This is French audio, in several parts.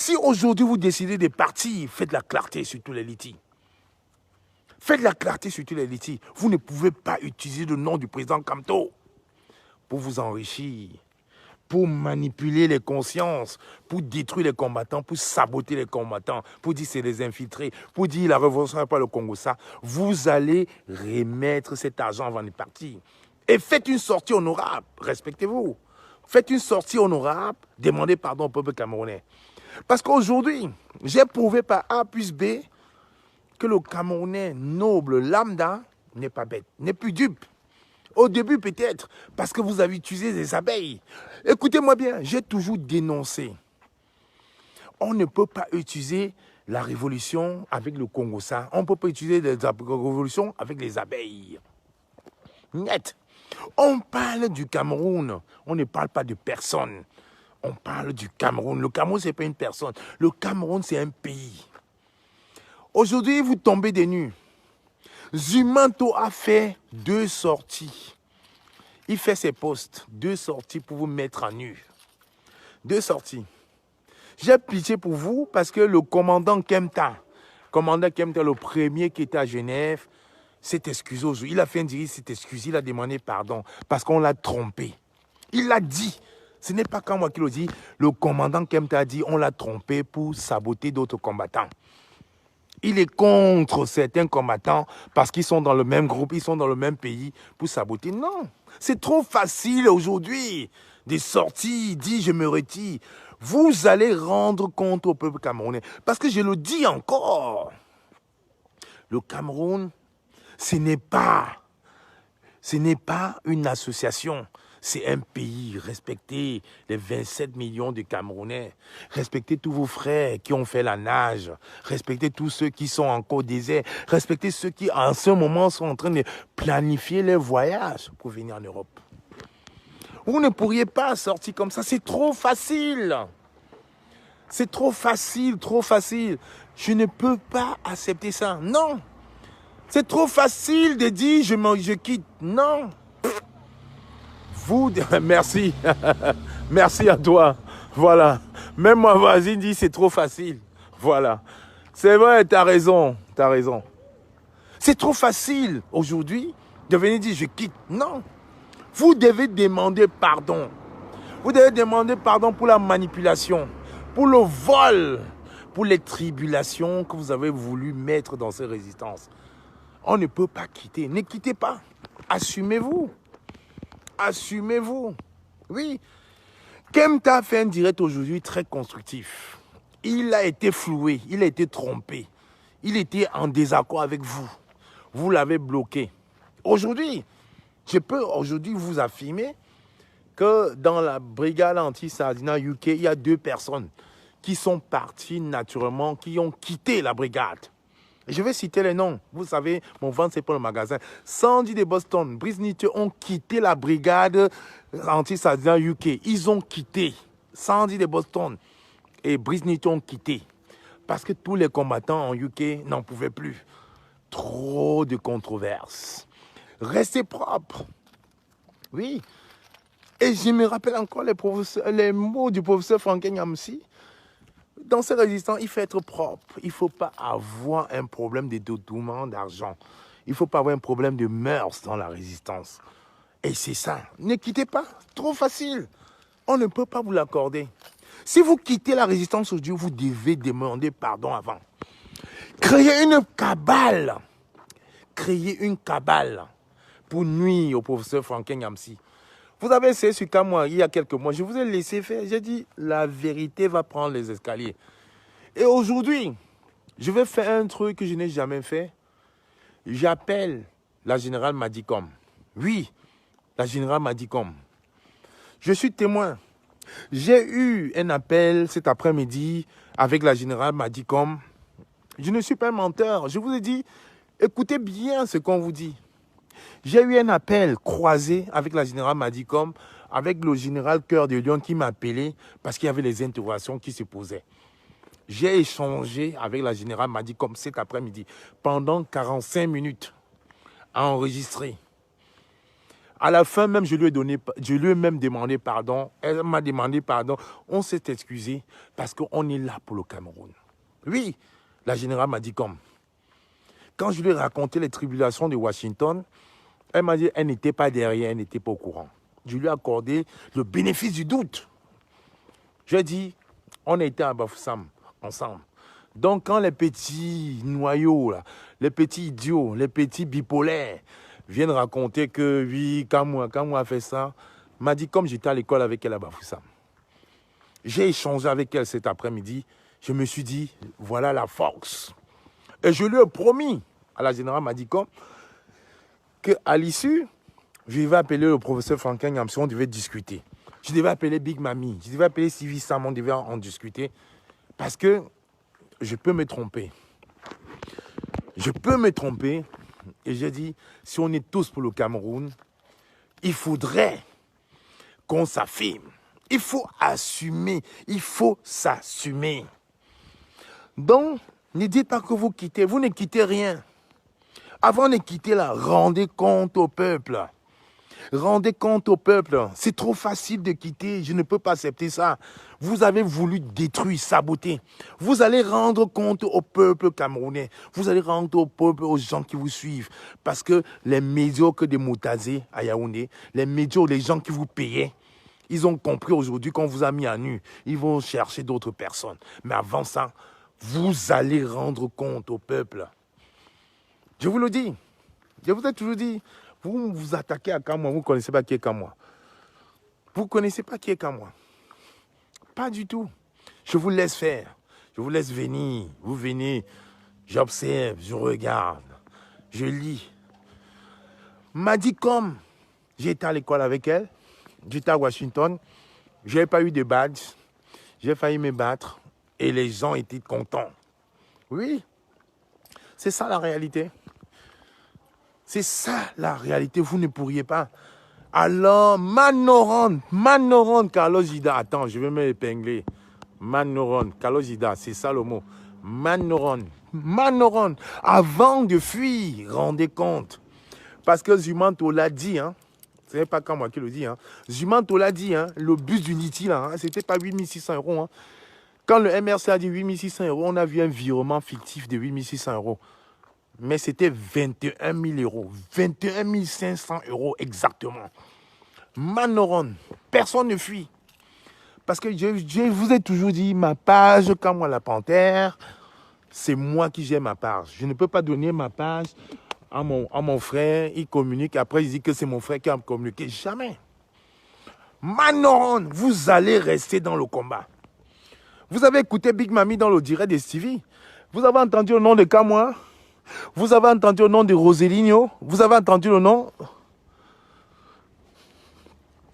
Si aujourd'hui vous décidez de partir, faites la clarté sur tous les litiges. Faites la clarté sur tous les litiges. Vous ne pouvez pas utiliser le nom du président Kamto pour vous enrichir, pour manipuler les consciences, pour détruire les combattants, pour saboter les combattants, pour dire c'est les infiltrés, pour dire la révolution n'est pas le Congo. Ça, vous allez remettre cet argent avant de partir. Et faites une sortie honorable, respectez-vous. Faites une sortie honorable, demandez pardon au peuple camerounais. Parce qu'aujourd'hui, j'ai prouvé par A plus B que le Camerounais noble, lambda, n'est pas bête, n'est plus dupe. Au début peut-être, parce que vous avez utilisé des abeilles. Écoutez-moi bien, j'ai toujours dénoncé. On ne peut pas utiliser la révolution avec le Congo, ça. On ne peut pas utiliser la révolution avec les abeilles. Net. On parle du Cameroun, on ne parle pas de personne. On parle du Cameroun. Le Cameroun, ce n'est pas une personne. Le Cameroun, c'est un pays. Aujourd'hui, vous tombez des nues. Zumanto a fait 2 sorties. Il fait ses postes. 2 sorties pour vous mettre à nu. 2 sorties. J'ai pitié pour vous parce que le commandant Kempta, le premier qui était à Genève, s'est excusé aujourd'hui. Il a fait un dirige, s'est excusé, il a demandé pardon parce qu'on l'a trompé. Il l'a dit. Ce n'est pas quand moi qui le dis. Le commandant Kempta a dit on l'a trompé pour saboter d'autres combattants. Il est contre certains combattants parce qu'ils sont dans le même groupe, ils sont dans le même pays pour saboter. Non, c'est trop facile aujourd'hui de sortir, dire je me retire. Vous allez rendre compte au peuple camerounais. Parce que je le dis encore, le Cameroun, ce n'est pas une association. C'est un pays. Respectez les 27 millions de Camerounais. Respectez tous vos frères qui ont fait la nage. Respectez tous ceux qui sont encore au désert. Respectez ceux qui, en ce moment, sont en train de planifier leur voyage pour venir en Europe. Vous ne pourriez pas sortir comme ça. C'est trop facile. C'est trop facile, trop facile. Je ne peux pas accepter ça. Non. C'est trop facile de dire je quitte. Non. Vous, merci. Merci à toi. Voilà. Même ma voisine dit c'est trop facile. Voilà. C'est vrai, tu as raison. Tu as raison. C'est trop facile aujourd'hui de venir dire je quitte. Non. Vous devez demander pardon. Vous devez demander pardon pour la manipulation, pour le vol, pour les tribulations que vous avez voulu mettre dans ces résistances. On ne peut pas quitter. Ne quittez pas. Assumez-vous. Assumez-vous. Oui. Kempta a fait un direct aujourd'hui très constructif. Il a été floué, il a été trompé. Il était en désaccord avec vous. Vous l'avez bloqué. Aujourd'hui, je peux aujourd'hui vous affirmer que dans la brigade anti-Sardina UK, il y a 2 personnes qui sont parties naturellement, qui ont quitté la brigade. Je vais citer les noms. Vous savez, mon ventre, c'est pas le magasin. Sandy de Boston, Brice Nietzsche ont quitté la brigade anti-Sardina UK. Ils ont quitté. Sandy de Boston et Brice Nietzsche ont quitté. Parce que tous les combattants en UK n'en pouvaient plus. Trop de controverses. Restez propre. Oui. Et je me rappelle encore les mots du professeur Franklin Nyamsi. Dans ces résistants, il faut être propre. Il ne faut pas avoir un problème de détournement d'argent. Il ne faut pas avoir un problème de mœurs dans la résistance. Et c'est ça. Ne quittez pas. Trop facile. On ne peut pas vous l'accorder. Si vous quittez la résistance aujourd'hui, vous devez demander pardon avant. Créez une cabale. Créez une cabale pour nuire au professeur Franklin Nyamsi. Vous avez essayé sur Kamwa il y a quelques mois. Je vous ai laissé faire. J'ai dit, la vérité va prendre les escaliers. Et aujourd'hui, je vais faire un truc que je n'ai jamais fait. J'appelle la générale Madicom. Oui, la générale Madicom. Je suis témoin. J'ai eu un appel cet après-midi avec la générale Madicom. Je ne suis pas un menteur. Je vous ai dit, écoutez bien ce qu'on vous dit. J'ai eu un appel croisé avec la générale Madicom, avec le général Cœur de Lion qui m'a appelé parce qu'il y avait les interrogations qui se posaient. J'ai échangé avec la générale Madicom cet après-midi pendant 45 minutes à enregistrer. À la fin même, je lui ai même demandé pardon. Elle m'a demandé pardon. On s'est excusé parce qu'on est là pour le Cameroun. Oui, la générale m'a dit comme. Quand je lui ai raconté les tribulations de Washington, elle m'a dit qu'elle n'était pas derrière, elle n'était pas au courant. Je lui ai accordé le bénéfice du doute. Je lui ai dit, on a été à Bafoussam ensemble. Donc quand les petits noyaux, là, les petits idiots, les petits bipolaires viennent raconter que oui, Kamwa a fait ça, m'a dit comme j'étais à l'école avec elle à Bafoussam. J'ai échangé avec elle cet après-midi. Je me suis dit, voilà la force. Et je lui ai promis, à la générale m'a dit comme, qu'à l'issue, je vais appeler le professeur Franklin Nyamsi, on devait discuter. Je devais appeler Big Mami, je devais appeler Sylvie Sam, on devait en discuter. Parce que je peux me tromper. Je peux me tromper. Et j'ai dit, si on est tous pour le Cameroun, il faudrait qu'on s'affirme. Il faut assumer. Il faut s'assumer. Donc, ne dites pas que vous quittez. Vous ne quittez rien. Avant de quitter là, rendez compte au peuple. Rendez compte au peuple. C'est trop facile de quitter. Je ne peux pas accepter ça. Vous avez voulu détruire, saboter. Vous allez rendre compte au peuple camerounais. Vous allez rendre au peuple, aux gens qui vous suivent. Parce que les médiocres de Moutazé à Yaoundé, les médiocres, les gens qui vous payaient, ils ont compris aujourd'hui qu'on vous a mis à nu. Ils vont chercher d'autres personnes. Mais avant ça, vous allez rendre compte au peuple. Je vous le dis. Je vous ai toujours dit. Vous vous attaquez à Kamwa, vous ne connaissez pas qui est Kamwa. Vous ne connaissez pas qui est Kamwa. Pas du tout. Je vous laisse faire. Je vous laisse venir. Vous venez. J'observe, je regarde. Je lis. M'a dit comme j'étais à l'école avec elle. J'étais à Washington. Je n'avais pas eu de badge. J'ai failli me battre. Et les gens étaient contents. Oui. C'est ça la réalité. C'est ça la réalité, vous ne pourriez pas. Alors, Manoron, Carlos Ida, attends, je vais m'épingler. Manoron, Carlos Ida, c'est ça le mot. Manoron, avant de fuir, rendez compte. Parce que Zumanto l'a dit, hein. Ce n'est pas quand moi qui le dis, hein. Zumanto l'a dit, hein. Le bus du Niti, là, hein, c'était pas 8600 €. Hein. Quand le MRC a dit 8600 €, on a vu un virement fictif de 8600 €. Mais c'était 21 000 €. 21 500 € exactement. Manoron, personne ne fuit. Parce que je vous ai toujours dit, ma page, quand moi la panthère, c'est moi qui gère ma page. Je ne peux pas donner ma page à mon frère, il communique, après il dit que c'est mon frère qui a communiqué. Jamais. Manoron, vous allez rester dans le combat. Vous avez écouté Big Mami dans le direct de Stevie. Vous avez entendu le nom de Kamwa. Vous avez entendu le nom de Roselinho? Vous avez entendu le nom?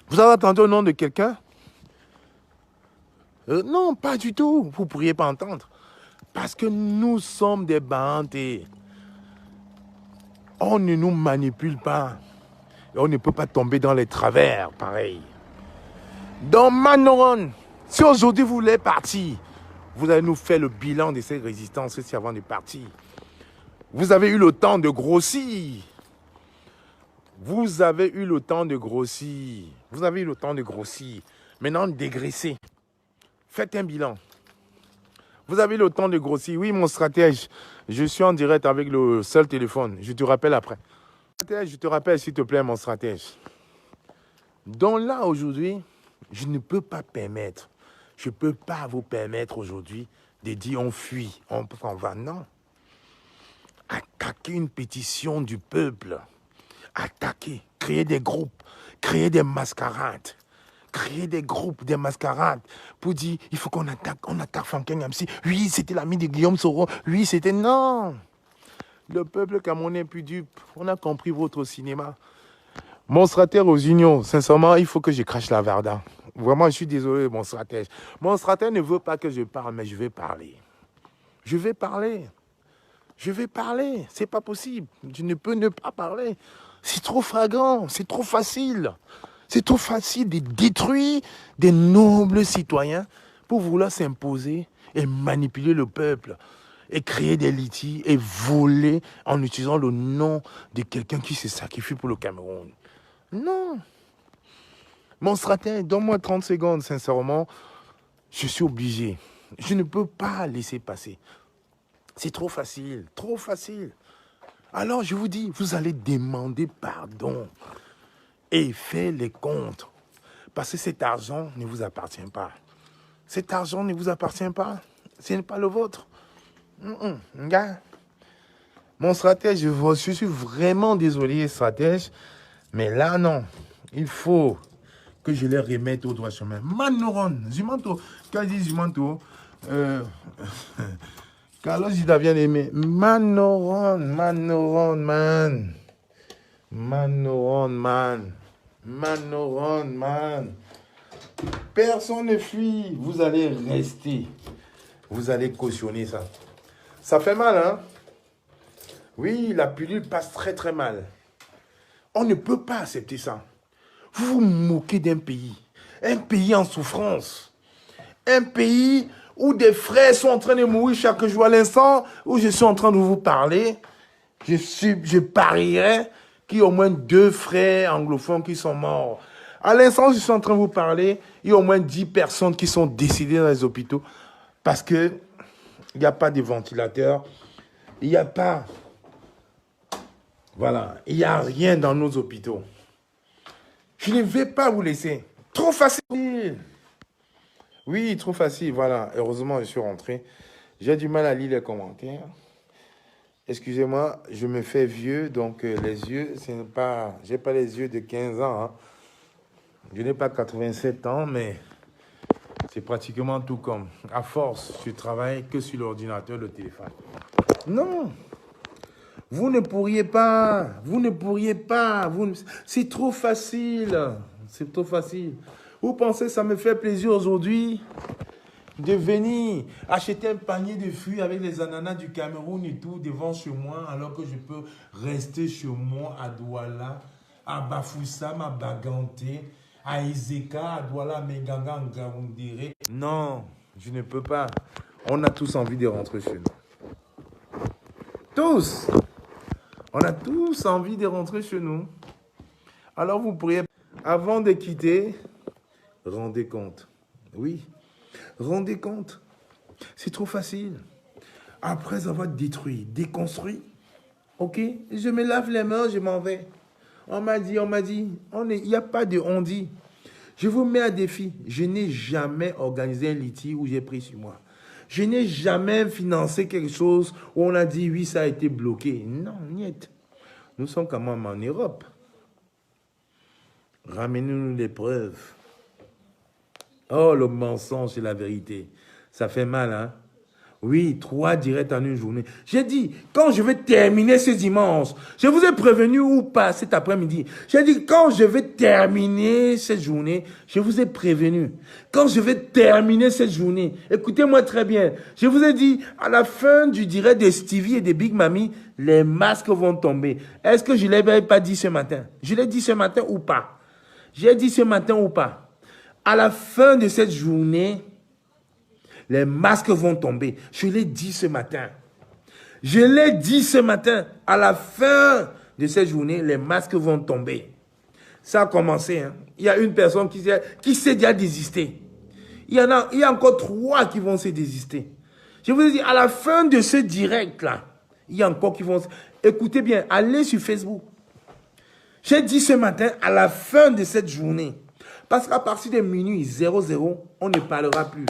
Vous avez entendu le nom de quelqu'un? Non, pas du tout. Vous ne pourriez pas entendre. Parce que nous sommes des bandes et on ne nous manipule pas. Et on ne peut pas tomber dans les travers, pareil. Donc, Manoron, si aujourd'hui vous voulez partir, vous allez nous faire le bilan de cette résistance ici avant de partir. Vous avez eu le temps de grossir. Vous avez eu le temps de grossir. Vous avez eu le temps de grossir. Maintenant, dégraissez. Faites un bilan. Vous avez eu le temps de grossir. Oui, mon stratège, je suis en direct avec le seul téléphone. Je te rappelle après. Je te rappelle, s'il te plaît, mon stratège. Donc là, aujourd'hui, je ne peux pas permettre. Je ne peux pas vous permettre aujourd'hui de dire on fuit, on s'en va. Non. Attaquer une pétition du peuple, attaquer, créer des groupes, créer des mascarades, créer des groupes, des mascarades pour dire il faut qu'on attaque Franklin Nyamsi. Oui, c'était l'ami de Guillaume Soro. Oui, c'était... Non. Le peuple camerounais est plus dupe. On a compris votre cinéma. Mon stratège aux unions, sincèrement, il faut que je crache la Varda. Vraiment, je suis désolé, mon stratège. Mon stratège ne veut pas que je parle, mais je vais parler. Je vais parler. Je vais parler, c'est pas possible. Je ne peux ne pas parler. C'est trop flagrant, c'est trop facile. C'est trop facile de détruire des nobles citoyens pour vouloir s'imposer et manipuler le peuple et créer des litiges et voler en utilisant le nom de quelqu'un qui se sacrifie pour le Cameroun. Non. Mon stratège, donne-moi 30 secondes, sincèrement. Je suis obligé. Je ne peux pas laisser passer. C'est trop facile, trop facile. Alors je vous dis, vous allez demander pardon et faire les comptes. Parce que cet argent ne vous appartient pas. Cet argent ne vous appartient pas. Ce n'est pas le vôtre. Gars. Mon stratège, je suis vraiment désolé, stratège. Mais là, non. Il faut que je les remette au droit chemin. Manoron, Zimanto. Quand je dis Zimanto, Carlos, il a bien aimé. Manoron, man. Manoron, man. Personne ne fuit. Vous allez rester. Vous allez cautionner ça. Ça fait mal, hein? Oui, la pilule passe très très mal. On ne peut pas accepter ça. Vous vous moquez d'un pays. Un pays en souffrance. Un pays où des frères sont en train de mourir chaque jour. À l'instant où je suis en train de vous parler, je parierais qu'il y a au moins 2 frères anglophones qui sont morts. À l'instant où je suis en train de vous parler, il y a au moins 10 personnes qui sont décédées dans les hôpitaux parce qu'il n'y a pas de ventilateur. Il n'y a pas... Voilà, il n'y a rien dans nos hôpitaux. Je ne vais pas vous laisser. Trop facile. Oui, trop facile. Voilà, heureusement, je suis rentré. J'ai du mal à lire les commentaires. Excusez-moi, je me fais vieux, donc les yeux, ce n'est pas... J'ai pas les yeux de 15 ans. Hein. Je n'ai pas 87 ans, mais c'est pratiquement tout comme. À force, je travaille que sur l'ordinateur, le téléphone. Non. Vous ne pourriez pas, c'est trop facile, c'est trop facile. Vous pensez que ça me fait plaisir aujourd'hui de venir acheter un panier de fruits avec les ananas du Cameroun et tout devant chez moi, alors que je peux rester chez moi à Douala, à Bafoussam, à Baganté, à Ezeka, à Douala, à Menganga, à Ngaoundéré. Non, je ne peux pas. On a tous envie de rentrer chez nous. Tous. On a tous envie de rentrer chez nous. Alors vous pourriez, avant de quitter, rendez compte. Oui, rendez compte. C'est trop facile. Après avoir détruit, déconstruit, ok, je me lave les mains, je m'en vais. On m'a dit, il n'y a pas de on dit. Je vous mets à défi. Je n'ai jamais organisé un litige où j'ai pris sur moi. Je n'ai jamais financé quelque chose où on a dit oui, ça a été bloqué. Non, niet. Nous sommes quand même en Europe. Ramenez-nous les preuves. Oh, le mensonge et la vérité. Ça fait mal, hein? Oui, 3 directs en une journée. J'ai dit, quand je vais terminer ce dimanche, je vous ai prévenu ou pas cet après-midi. J'ai dit, quand je vais terminer cette journée, je vous ai prévenu. Quand je vais terminer cette journée, écoutez-moi très bien. Je vous ai dit, à la fin du direct de Stevie et de Big Mami, les masques vont tomber. Est-ce que je ne l'avais pas dit ce matin? Je l'ai dit ce matin ou pas? J'ai dit ce matin ou pas? À la fin de cette journée, les masques vont tomber. Je l'ai dit ce matin. Je l'ai dit ce matin. À la fin de cette journée, les masques vont tomber. Ça a commencé. Hein. Il y a une personne qui s'est déjà désistée. Il y a encore 3 qui vont se désister. Je vous ai dit, à la fin de ce direct-là, il y a encore qui vont... Écoutez bien, allez sur Facebook. J'ai dit ce matin, à la fin de cette journée, parce qu'à partir de minuit 00, on ne parlera plus.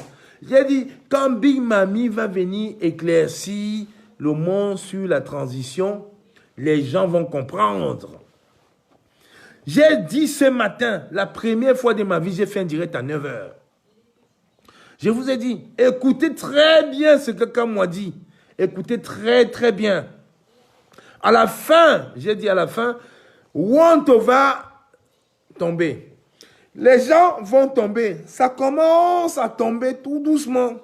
J'ai dit, quand Big Mami va venir éclaircir le monde sur la transition, les gens vont comprendre. J'ai dit ce matin, la première fois de ma vie, j'ai fait un direct à 9 h. Je vous ai dit, écoutez très bien ce que quelqu'un m'a dit. Écoutez très très bien. À la fin, j'ai dit à la fin, Wanto va tomber. Les gens vont tomber. Ça commence à tomber tout doucement.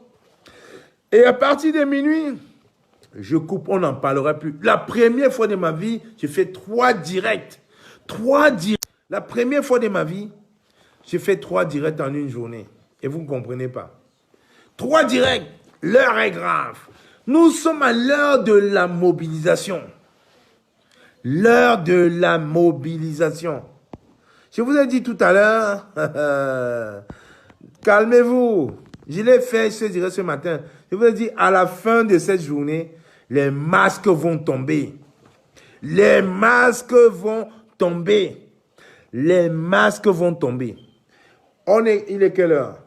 Et à partir de minuit, je coupe, on n'en parlera plus. La première fois de ma vie, j'ai fait 3 directs. 3 directs. La première fois de ma vie, j'ai fait 3 directs en une journée. Et vous ne comprenez pas. 3 directs. L'heure est grave. Nous sommes à l'heure de la mobilisation. L'heure de la mobilisation. Je vous ai dit tout à l'heure, calmez-vous. Je l'ai fait, je dirais ce matin. Je vous ai dit, à la fin de cette journée, les masques vont tomber. Les masques vont tomber. Les masques vont tomber. Il est quelle heure?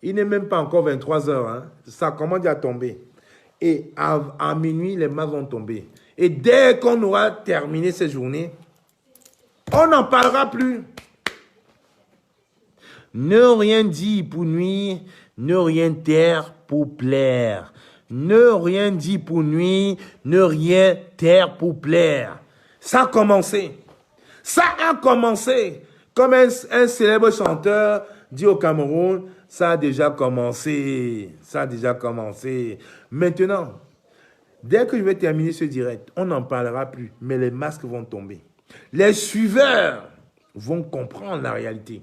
Il n'est même pas encore 23 heures. Hein? Ça commence à tomber. Et à minuit, les masques vont tomber. Et dès qu'on aura terminé cette journée, on n'en parlera plus. Ne rien dire pour nuire, ne rien taire pour plaire. Ne rien dire pour nuire, ne rien taire pour plaire. Ça a commencé. Ça a commencé. Comme un célèbre chanteur dit au Cameroun, ça a déjà commencé. Ça a déjà commencé. Maintenant, dès que je vais terminer ce direct, on n'en parlera plus, mais les masques vont tomber. Les suiveurs vont comprendre la réalité.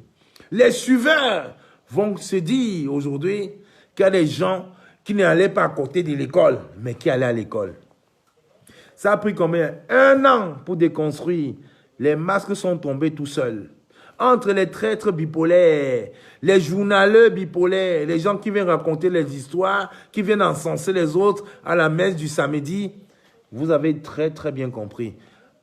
Les suiveurs vont se dire aujourd'hui qu'il y a des gens qui n'allaient pas à côté de l'école, mais qui allaient à l'école. Ça a pris combien? 1 an pour déconstruire. Les masques sont tombés tout seuls. Entre les traîtres bipolaires, les journaleux bipolaires, les gens qui viennent raconter les histoires, qui viennent encenser les autres à la messe du samedi, vous avez très très bien compris.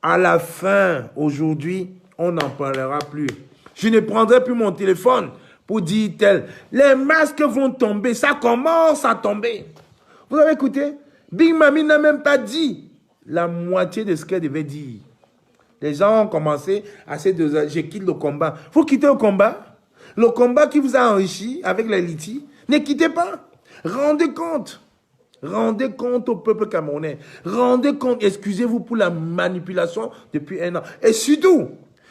À la fin, aujourd'hui, on n'en parlera plus. Je ne prendrai plus mon téléphone pour dire tel. Les masques vont tomber, ça commence à tomber. Vous avez écouté? Big Mami n'a même pas dit la moitié de ce qu'elle devait dire. Les gens ont commencé à se dire, je quitte le combat. Vous quittez le combat. Le combat qui vous a enrichi avec les litis, ne quittez pas. Rendez compte. Rendez compte au peuple camerounais. Rendez compte, excusez-vous pour la manipulation depuis 1 an. Et surtout,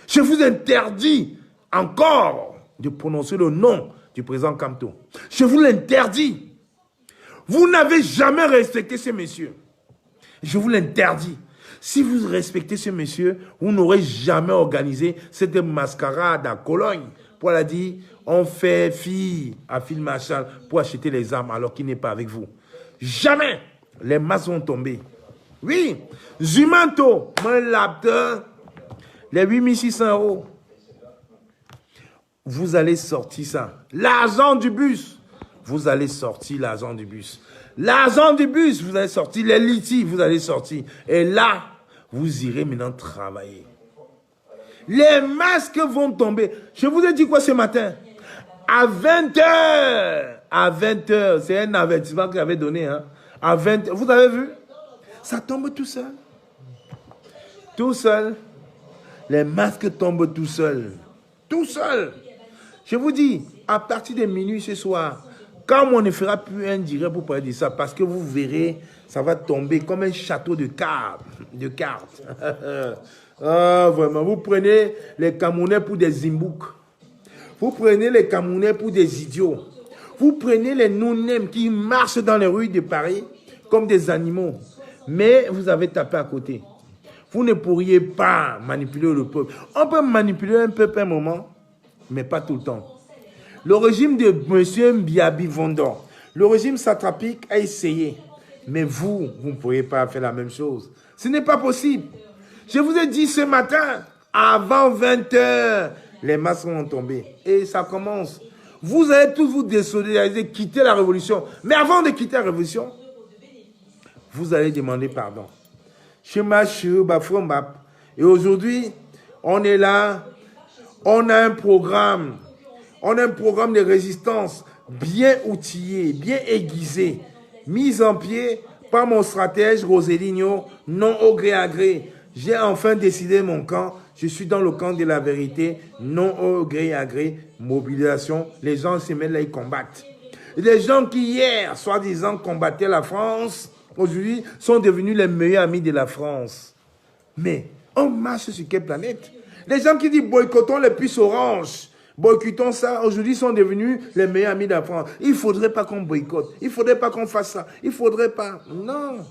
je vous interdis encore de prononcer le nom du président Kamto. Je vous l'interdis. Vous n'avez jamais respecté ce monsieur. Je vous l'interdis. Si vous respectez ce monsieur, vous n'aurez jamais organisé cette mascarade à Cologne pour la dire, on fait fi à Phil Marshall pour acheter les armes alors qu'il n'est pas avec vous. Jamais les masques vont tomber. Oui, Zumanto, mon laptop, les 8600 €. Vous allez sortir ça. L'argent du bus. Vous allez sortir l'argent du bus. L'argent du bus, vous allez sortir. Les litiges, vous allez sortir. Et là, vous irez maintenant travailler. Les masques vont tomber. Je vous ai dit quoi ce matin? À 20 h. À 20 h. C'est un avertissement que j'avais donné. Hein? À 20 h. Vous avez vu? Ça tombe tout seul. Tout seul. Les masques tombent tout seul. Tout seul. Je vous dis, à partir de minuit ce soir, quand on ne fera plus un direct pour parler de ça, parce que vous verrez, ça va tomber comme un château de cartes. Ah, vraiment, vous prenez les Camerounais pour des zimbouks. Vous prenez les Camerounais pour des idiots. Vous prenez les non-nèmes qui marchent dans les rues de Paris comme des animaux. Mais vous avez tapé à côté. Vous ne pourriez pas manipuler le peuple. On peut manipuler un peuple un moment, mais pas tout le temps. Le régime de M. Mbiabi Vondor, le régime satrapique a essayé. Mais vous ne pourriez pas faire la même chose. Ce n'est pas possible. Je vous ai dit ce matin, avant 20 h, les masques vont tomber. Et ça commence. Vous allez tous vous désolidariser, quitter la révolution. Mais avant de quitter la révolution, vous allez demander pardon. Et aujourd'hui, on est là. On a un programme. On a un programme de résistance bien outillé, bien aiguisé, mis en pied par mon stratège Roseligno, non au gré à gré. J'ai enfin décidé mon camp. Je suis dans le camp de la vérité, non au gré à gré, mobilisation. Les gens se mettent là, ils combattent. Les gens qui hier, soi-disant, combattaient la France, aujourd'hui, sont devenus les meilleurs amis de la France. Mais on marche sur quelle planète? Les gens qui disent boycottons les puces oranges, boycottons ça, aujourd'hui sont devenus les meilleurs amis de la France. Il ne faudrait pas qu'on boycotte, il ne faudrait pas qu'on fasse ça, il ne faudrait pas. Non.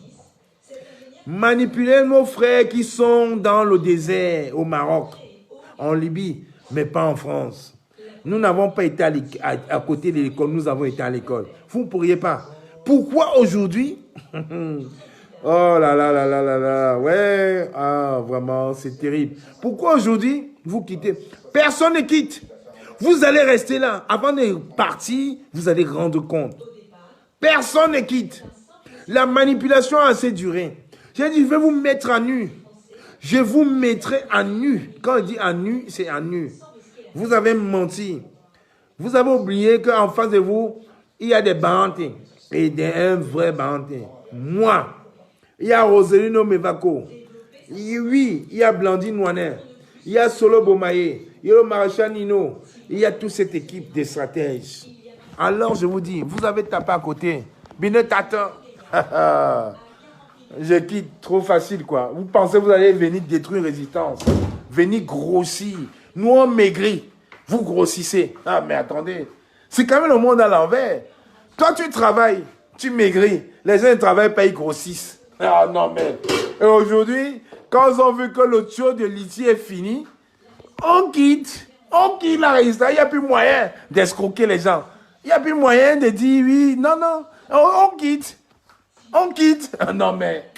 Manipuler nos frères qui sont dans le désert au Maroc, en Libye, mais pas en France. Nous n'avons pas été à côté de l'école, nous avons été à l'école. Vous ne pourriez pas. Pourquoi aujourd'hui? Oh là là là là là là, ouais, ah vraiment, c'est terrible. Pourquoi aujourd'hui, Vous quittez. Personne ne quitte. Vous allez rester là. Avant de partir, vous allez rendre compte. Personne ne quitte. La manipulation a assez duré. J'ai dit, je vais vous mettre à nu. Je vous mettrai à nu. Quand on dit à nu, c'est à nu. Vous avez menti. Vous avez oublié qu'en face de vous, il y a des bantés. Et un vrai banté. Moi, il y a Roselino Mevako. Oui, il y a Blandine Noaner. Il y a Solo Bomaye. Il y a le maréchal Nino. Il y a toute cette équipe de stratèges. Alors, je vous dis, vous avez tapé à côté. Binet Tata. Je quitte, trop facile, quoi. Vous pensez que vous allez venir détruire Résistance. Venir grossir. Nous, on maigrit. Vous grossissez. Ah, mais attendez. C'est quand même le monde à l'envers. Toi, tu travailles, tu maigris. Les gens ne travaillent pas, ils grossissent. Ah non, mais... Et aujourd'hui, quand ils ont vu que le tuyau de lithium est fini, on quitte. On quitte la résistance. Il n'y a plus moyen d'escroquer les gens. Il n'y a plus moyen de dire oui, non, non. On quitte. On quitte. Non, mais...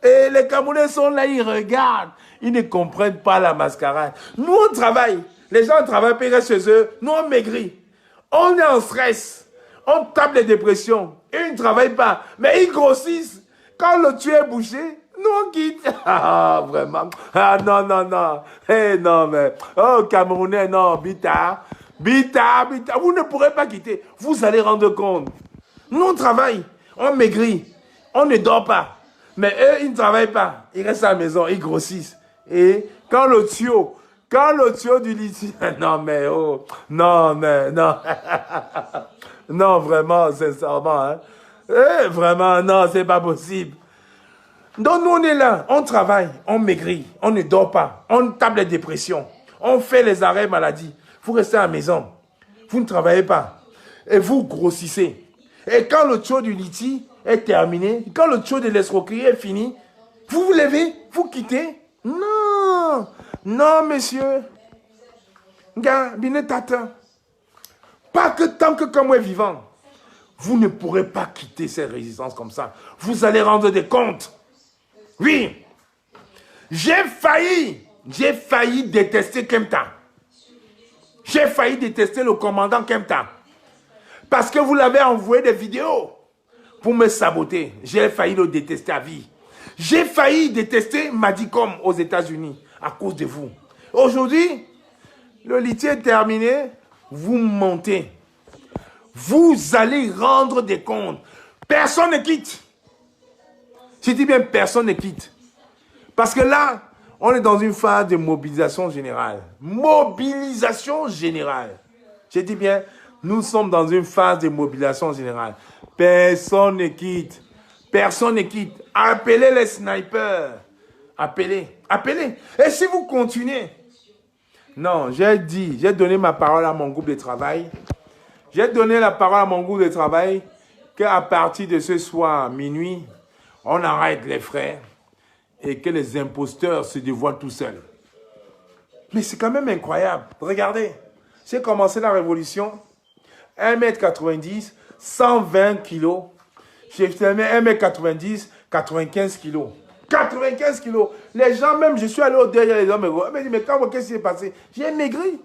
Et les Camerounais sont là, ils regardent. Ils ne comprennent pas la mascarade. Nous, on travaille. Les gens travaillent, ils restent chez eux. Nous, on maigrit. On est en stress. On tape les dépressions. Ils ne travaillent pas. Mais ils grossissent. Quand le tuyau est bouché, nous on quitte. Ah, vraiment. Ah, non, non, non. Eh, non, mais. Oh, Camerounais, non. Bita. Bita, bita. Vous ne pourrez pas quitter. Vous allez rendre compte. Nous, on travaille. On maigrit. On ne dort pas. Mais eux, ils ne travaillent pas. Ils restent à la maison. Ils grossissent. Et quand le tuyau du lithium. Non, mais oh. Non, mais non. Non, vraiment, sincèrement. Hein. Eh, vraiment, non, c'est pas possible. Donc, nous, on est là, on travaille, on maigrit, on ne dort pas, on tape les dépressions, on fait les arrêts maladie. Vous restez à la maison, vous ne travaillez pas, et vous grossissez. Et quand le show du lithium est terminé, quand le show de l'escroquerie est fini, vous vous levez, vous quittez. Non, non, monsieur. Gars, bien tata. Pas que tant que comme moi vivant, vous ne pourrez pas quitter ces résistances comme ça. Vous allez rendre des comptes. Oui. J'ai failli détester Kempta. J'ai failli détester le commandant Kempta. Parce que vous l'avez envoyé des vidéos pour me saboter. J'ai failli le détester à vie. J'ai failli détester Madicom aux États-Unis à cause de vous. Aujourd'hui, le lithium est terminé. Vous montez. Vous allez rendre des comptes. Personne ne quitte. Je dis bien personne ne quitte. Parce que là, on est dans une phase de mobilisation générale. Mobilisation générale. Je dis bien, nous sommes dans une phase de mobilisation générale. Personne ne quitte. Personne ne quitte. Appelez les snipers. Appelez. Appelez. Et si vous continuez... Non, j'ai donné ma parole à mon groupe de travail. J'ai donné la parole à mon groupe de travail qu'à partir de ce soir, minuit, on arrête les frères et que les imposteurs se dévoilent tout seuls. Mais c'est quand même incroyable. Regardez, j'ai commencé la révolution, 1m90, 120 kilos. J'ai terminé 1m90, 95 kilos. 95 kilos. Les gens, même, je suis allé au derrière, les gens me voient. Ils me disent, mais qu'est-ce qui s'est passé? J'ai maigri.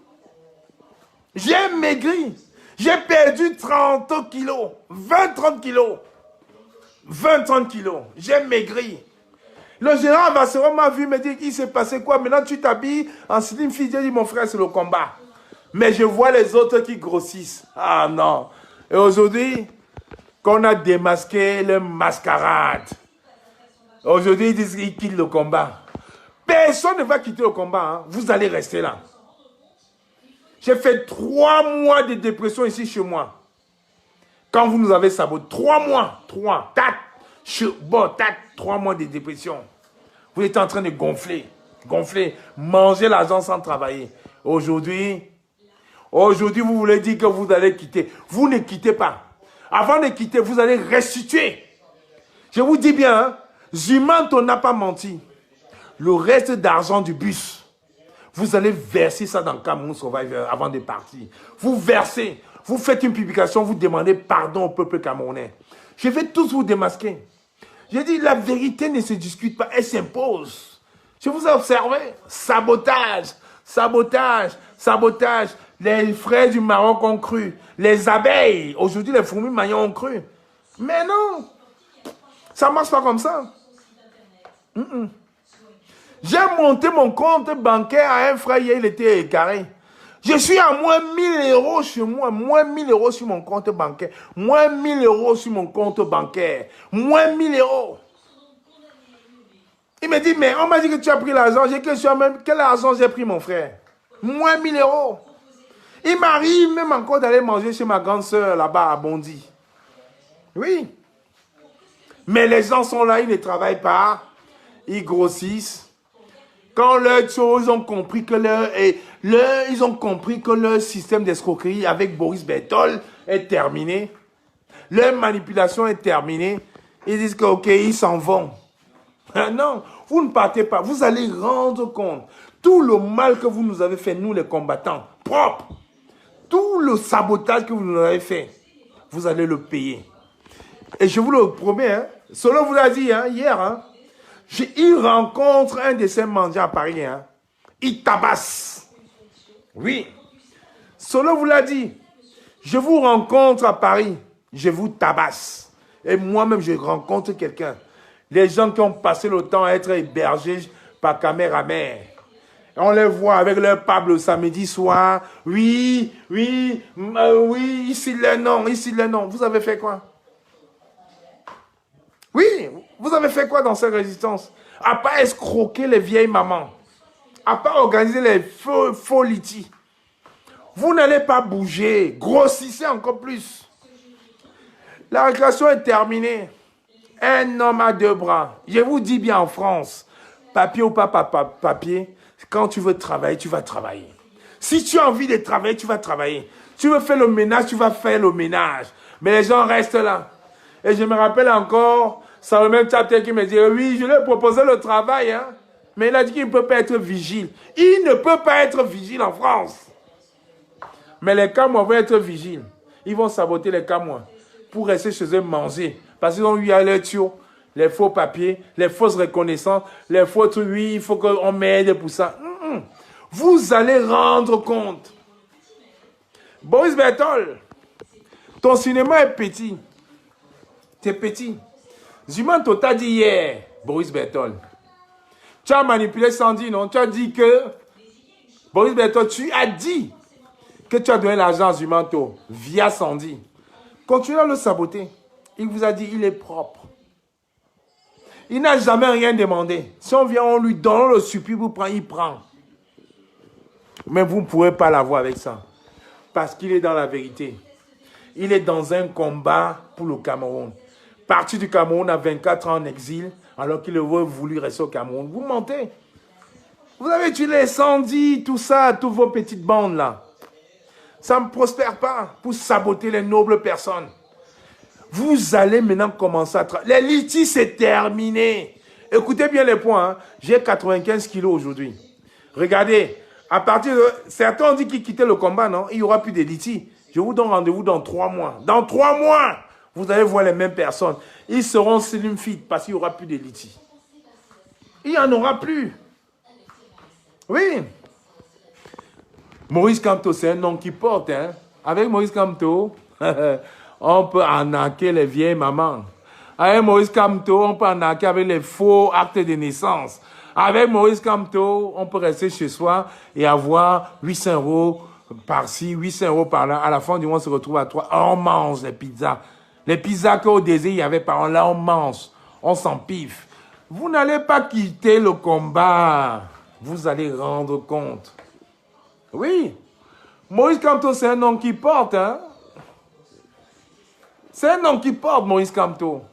J'ai maigri. J'ai perdu 30 kilos. 20-30 kilos. 20-30 kilos. J'ai maigri. Le général Vassero m'a vu, me dit, il s'est passé quoi? Maintenant, tu t'habilles en slim fit. J'ai dit, mon frère, c'est le combat. Mais je vois les autres qui grossissent. Ah non. Et aujourd'hui, qu'on a démasqué le mascarade. Aujourd'hui, ils disent qu'ils quittent le combat. Personne ne va quitter le combat. Hein. Vous allez rester là. J'ai fait 3 mois de dépression ici chez moi. Quand vous nous avez saboté. 3 mois. 3. 3 mois de dépression. Vous êtes en train de gonfler. Gonfler. Manger l'argent sans travailler. Aujourd'hui, vous voulez dire que vous allez quitter. Vous ne quittez pas. Avant de quitter, vous allez restituer. Je vous dis bien, hein, Zumanto n'a pas menti. Le reste d'argent du bus, vous allez verser ça dans Cameroun Survivor avant de partir. Vous versez, vous faites une publication, vous demandez pardon au peuple camerounais. Je vais tous vous démasquer. J'ai dit, la vérité ne se discute pas, elle s'impose. Je vous ai observé, sabotage, Sabotage, sabotage. Les frères du Maroc ont cru. Les abeilles, aujourd'hui les fourmis maillons ont cru. Mais non, ça ne marche pas comme ça. J'ai monté mon compte bancaire à un frère hier, il était égaré. Je suis à moins 1000 euros sur moi, moins 1000 euros sur mon compte bancaire, moins 1000 euros sur mon compte bancaire, moins 1000 euros. Il me dit, mais on m'a dit que tu as pris l'argent. J'ai que sur même, quel argent j'ai pris, mon frère? Moins 1000 euros. Il m'arrive même encore d'aller manger chez ma grande soeur là-bas à Bondy. Oui. Mais les gens sont là, ils ne travaillent pas, ils grossissent. Quand leurs choses ont compris que ils ont compris que leur système d'escroquerie avec Boris Berthold est terminé, leur manipulation est terminée, ils disent que ok, ils s'en vont. Non, vous ne partez pas, vous allez rendre compte. Tout le mal que vous nous avez fait, nous les combattants, propres, tout le sabotage que vous nous avez fait, vous allez le payer. Et je vous le promets, hein, Solo vous l'a dit hein, hier, hein, il rencontre un de ses mendiants à Paris, hein, il tabasse. Oui, Solo vous l'a dit, je vous rencontre à Paris, je vous tabasse. Et moi-même, je rencontre quelqu'un. Les gens qui ont passé le temps à être hébergés par caméraman. On les voit avec leur pable le samedi soir. Oui, oui, oui, ici les noms, ici les noms. Vous avez fait quoi? Oui, vous avez fait quoi dans cette résistance? À part escroquer les vieilles mamans. À part organiser les faux litis. Vous n'allez pas bouger. Grossissez encore plus. La récréation est terminée. Un homme à deux bras. Je vous dis bien en France, papier ou pas papier, quand tu veux travailler, tu vas travailler. Si tu as envie de travailler, tu vas travailler. Tu veux faire le ménage, tu vas faire le ménage. Mais les gens restent là. Et je me rappelle encore, Salomé Chapter qui me dit, oui, je lui ai proposé le travail, hein, mais il a dit qu'il ne peut pas être vigile. Il ne peut pas être vigile en France. Mais les Camois vont être vigiles. Ils vont saboter les Camois pour rester chez eux manger. Parce qu'ils ont eu à leur tuyau, les faux papiers, les fausses reconnaissances, les faux trucs, oui, il faut qu'on m'aide pour ça. Vous allez rendre compte. Boris Berthold, ton cinéma est petit. C'est petit. Zumanto t'a dit hier, Boris Berthold, tu as manipulé Sandy, non? Tu as dit que, Boris Berthold, tu as dit que tu as donné l'argent à Zumanto via Sandy. Continuez à le saboter. Il vous a dit, il est propre. Il n'a jamais rien demandé. Si on vient, on lui donne le supplice, vous prend, il prend. Mais vous ne pourrez pas l'avoir avec ça. Parce qu'il est dans la vérité. Il est dans un combat pour le Cameroun. Parti du Cameroun à 24 ans en exil, alors qu'il aurait voulu rester au Cameroun. Vous mentez. Vous avez tué les Sandy, tout ça, toutes vos petites bandes là. Ça ne prospère pas pour saboter les nobles personnes. Vous allez maintenant commencer à travailler. Les litiges, c'est terminé. Écoutez bien les points. Hein. J'ai 95 kilos aujourd'hui. Regardez, à partir de... Certains ont dit qu'ils quittaient le combat, non? Il n'y aura plus de litiges. Je vous donne rendez-vous dans 3 mois. Dans 3 mois, vous allez voir les mêmes personnes. Ils seront slim fit parce qu'il n'y aura plus de litiges. Il n'y en aura plus. Oui. Maurice Kamto, c'est un nom qui porte. Hein? Avec Maurice Kamto... on peut arnaquer les vieilles mamans. Avec Maurice Kamto, on peut arnaquer avec les faux actes de naissance. Avec Maurice Kamto, on peut rester chez soi et avoir 800 euros par-ci, 800 euros par-là. À la fin du mois, on se retrouve à 3. On mange les pizzas. Les pizzas qu'au désir, il y avait par là, on mange. On s'empiffe. Vous n'allez pas quitter le combat. Vous allez rendre compte. Oui. Maurice Kamto, c'est un nom qui porte, hein. C'est un nom qui porte, Maurice Kamto.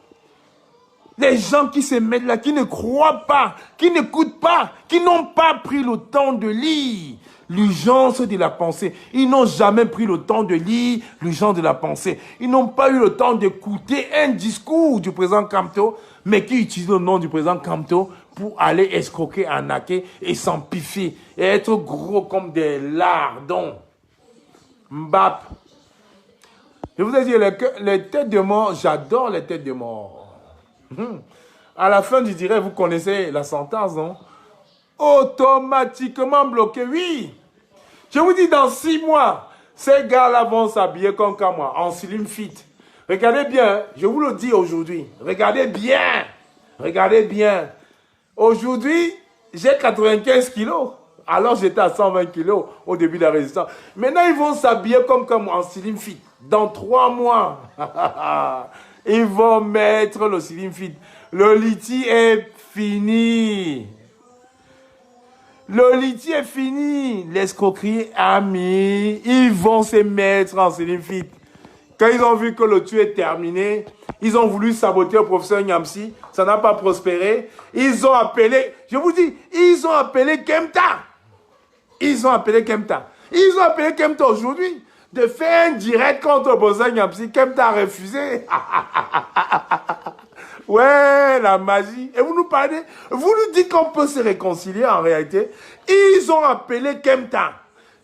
Les gens qui se mettent là, qui ne croient pas, qui n'écoutent pas, qui n'ont pas pris le temps de lire l'urgence de la pensée. Ils n'ont jamais pris le temps de lire l'urgence de la pensée. Ils n'ont pas eu le temps d'écouter un discours du président Kamto, mais qui utilise le nom du président Kamto pour aller escroquer, arnaquer et s'empiffer et être gros comme des lardons. Mbap. Je vous ai dit, les têtes de mort, j'adore les têtes de mort. À la fin du direct, vous connaissez la sentence, non? Automatiquement bloqué, oui. Je vous dis, dans 6 mois, ces gars-là vont s'habiller comme moi, en slim fit. Regardez bien, je vous le dis aujourd'hui. Regardez bien. Regardez bien. Aujourd'hui, j'ai 95 kilos. Alors j'étais à 120 kilos au début de la résistance. Maintenant, ils vont s'habiller comme moi, en slim fit. Dans 3 mois, ils vont mettre le slim fit. Le liti est fini. Le liti est fini. L'escroquerie a mis. Ils vont se mettre en slim fit. Quand ils ont vu que le tout est terminé, ils ont voulu saboter le professeur Nyamsi. Ça n'a pas prospéré. Ils ont appelé, je vous dis, ils ont appelé Kempta. Ils ont appelé Kempta. Ils ont appelé Kempta aujourd'hui de faire un direct contre le professeur Nyamsi. Kempta a refusé. Ouais, la magie. Et vous nous parlez, vous nous dites qu'on peut se réconcilier en réalité. Ils ont appelé Kempta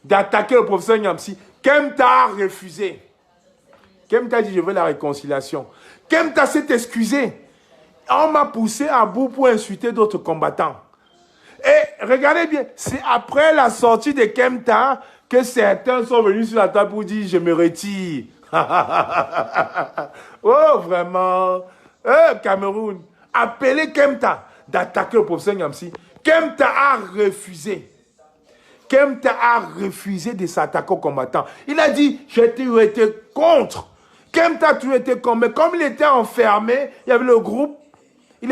d'attaquer le professeur Nyamsi. Kempta a refusé. Kempta dit, je veux la réconciliation. Kempta s'est excusé. On m'a poussé à bout pour insulter d'autres combattants. Et regardez bien, c'est après la sortie de Kempta que certains sont venus sur la table pour dire, je me retire. Oh, vraiment. Cameroun, appelez Kempta d'attaquer le professeur Nyamsi. Kempta a refusé. Kempta a refusé de s'attaquer aux combattants. Il a dit, j'ai été contre. Kempta a toujours été contre. Mais comme il était enfermé, il y avait le groupe, il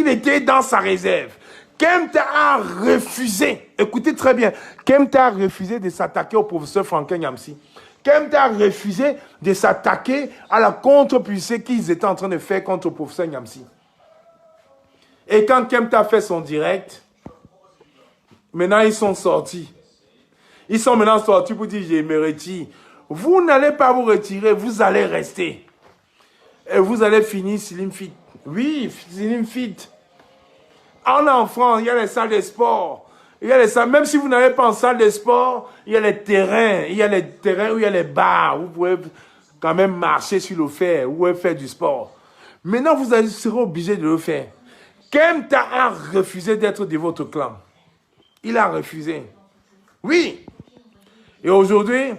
était dans sa réserve. Kempta a refusé, écoutez très bien, Kempta a refusé de s'attaquer au professeur Franklin Nyamsi. Kempta a refusé de s'attaquer à la contre-puissance qu'ils étaient en train de faire contre le professeur Nyamsi. Et quand Kempta a fait son direct, maintenant ils sont sortis. Ils sont maintenant sortis pour dire, je me retire. Vous n'allez pas vous retirer, vous allez rester. Et vous allez finir slim fit. Oui, slim fit. En France, il y a les salles de sport. Il y a les salles, même si vous n'allez pas en salle de sport, il y a les terrains. Il y a les terrains où il y a les bars. Vous pouvez quand même marcher sur le fer. Vous pouvez faire du sport. Maintenant, vous serez obligé de le faire. Kempta a refusé d'être de votre clan. Il a refusé. Oui. Et aujourd'hui,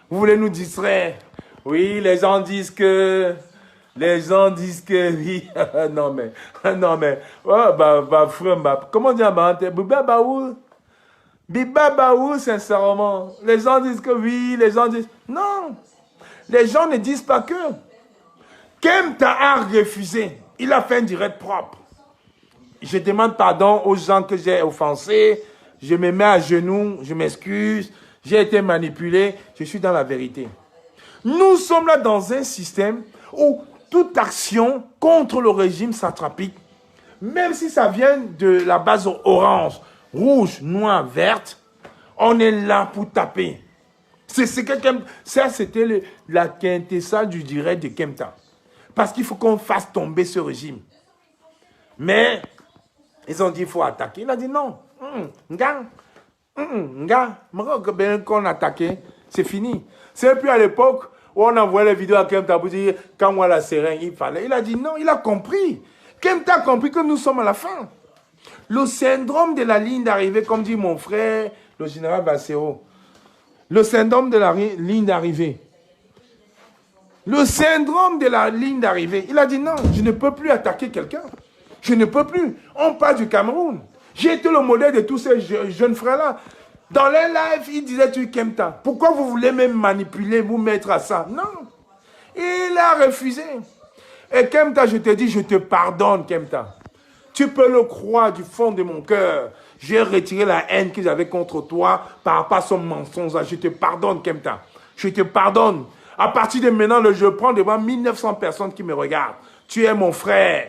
vous voulez nous distraire. Oui, les gens disent que... oui, non mais, oh, frère, comment dire, Biba Baou, sincèrement, les gens disent que oui, les gens disent, non, les gens ne disent pas que. Kempta a refusé, il a fait un direct propre. Je demande pardon aux gens que j'ai offensés, je me mets à genoux, je m'excuse, j'ai été manipulé, je suis dans la vérité. Nous sommes là dans un système où toute action contre le régime satrapique, même si ça vient de la base orange, rouge, noire, verte, on est là pour taper. Ça, c'était la quintessence du direct de Kempta. Parce qu'il faut qu'on fasse tomber ce régime. Mais, ils ont dit qu'il faut attaquer. Il a dit non. Qu'on attaqué, c'est fini. C'est plus à l'époque où on envoyait les vidéos à Kempta pour dire, quand moi la seringue, il fallait. Il a dit non, il a compris. Kempta a compris que nous sommes à la fin. Le syndrome de la ligne d'arrivée, comme dit mon frère, le général Bassero. Le syndrome de la ligne d'arrivée. Le syndrome de la ligne d'arrivée. Il a dit non, je ne peux plus attaquer quelqu'un. Je ne peux plus. On parle du Cameroun. J'ai été le modèle de tous ces jeunes frères-là. Dans les lives, ils disaient tu Kempta. Pourquoi vous voulez même manipuler, vous mettre à ça? Non. Il a refusé. Et Kempta, je te dis, je te pardonne, Kempta. Tu peux le croire du fond de mon cœur. J'ai retiré la haine que j'avais contre toi par rapport à son mensonge. Je te pardonne, Kempta. Je te pardonne. À partir de maintenant, je prends devant 1900 personnes qui me regardent. Tu es mon frère.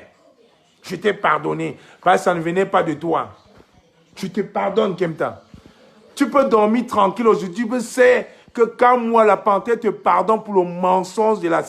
Je t'ai pardonné. Parce que ça ne venait pas de toi. Je te pardonne, Kempta. Tu peux dormir tranquille aujourd'hui. Tu sais que quand moi, la panthère, te pardonne pour le mensonge de la